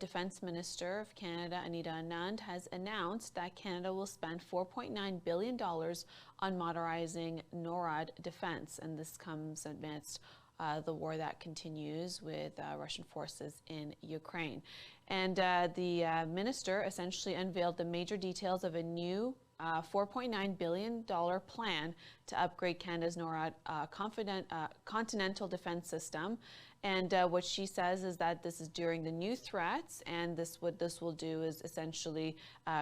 Defense Minister of Canada, Anita Anand, has announced that Canada will spend $4.9 billion on modernizing Norad defense, and this comes amidst the war that continues with Russian forces in Ukraine. And the minister essentially unveiled the major details of a new $4.9 billion plan to upgrade Canada's Norad continental defense system. And what she says is that this is during the new threats, and what this will do is essentially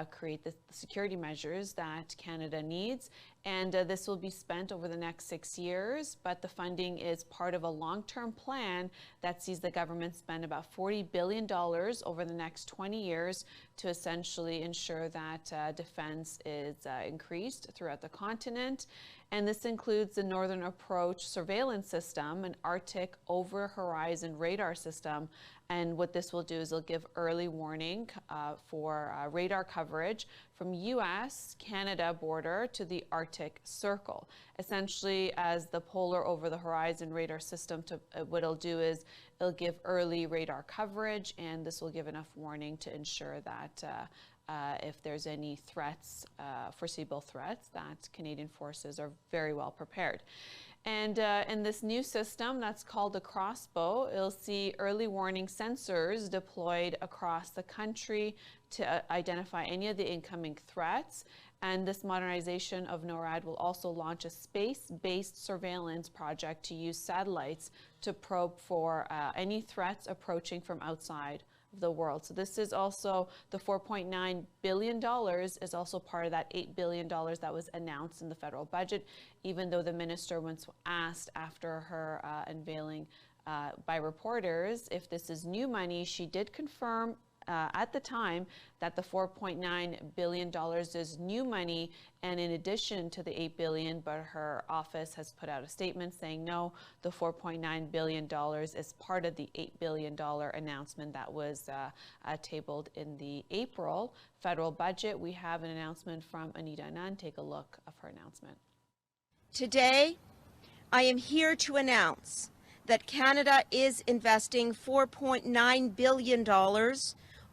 create the security measures that Canada needs. And this will be spent over the next 6 years, but the funding is part of a long-term plan that sees the government spend about $40 billion over the next 20 years to essentially ensure that defense is increased throughout the continent. And this includes the Northern Approach surveillance system, an Arctic over-horizon radar system. And what this will do is it'll give early warning for radar coverage from U.S.-Canada border to the Arctic Circle. Essentially, as the polar over-the-horizon radar system, what it'll do is it'll give early radar coverage, and this will give enough warning to ensure that if there's any threats, foreseeable threats, that Canadian forces are very well prepared. And in this new system that's called the Crossbow, it'll see early warning sensors deployed across the country to identify any of the incoming threats. And this modernization of NORAD will also launch a space-based surveillance project to use satellites to probe for any threats approaching from outside the world. So this is also the $4.9 billion is also part of that $8 billion that was announced in the federal budget, even though the minister, once asked after her unveiling by reporters if this is new money, she did confirm at the time that the $4.9 billion is new money, and in addition to the $8 billion, but her office has put out a statement saying no, the $4.9 billion is part of the $8 billion announcement that was tabled in the April federal budget. We have an announcement from Anita Anand. Take a look of her announcement. Today, I am here to announce that Canada is investing $4.9 billion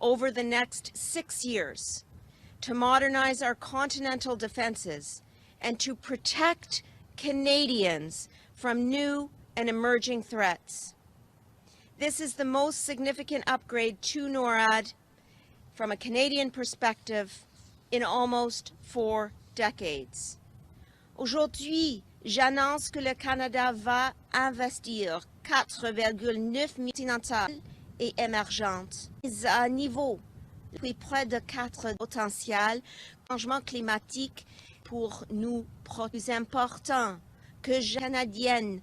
over the next 6 years to modernize our continental defenses and to protect Canadians from new and emerging threats. This is the most significant upgrade to NORAD from a Canadian perspective in almost 4 decades. Aujourd'hui, j'annonce que le Canada va investir 4,9 continentales et émergentes à niveau, puis près de 4 potentiels changements climatiques pour nous plus important que canadienne,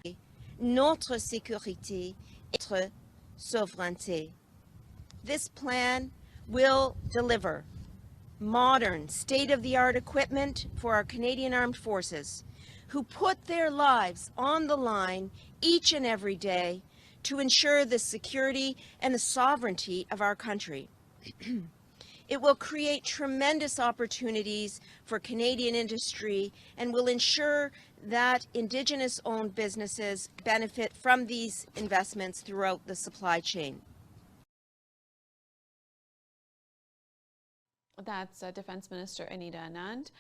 notre sécurité et notre souveraineté. This plan will deliver modern, state-of-the-art equipment for our Canadian Armed Forces, who put their lives on the line each and every day to ensure the security and the sovereignty of our country. It will create tremendous opportunities for Canadian industry and will ensure that Indigenous-owned businesses benefit from these investments throughout the supply chain. That's Defense Minister Anita Anand.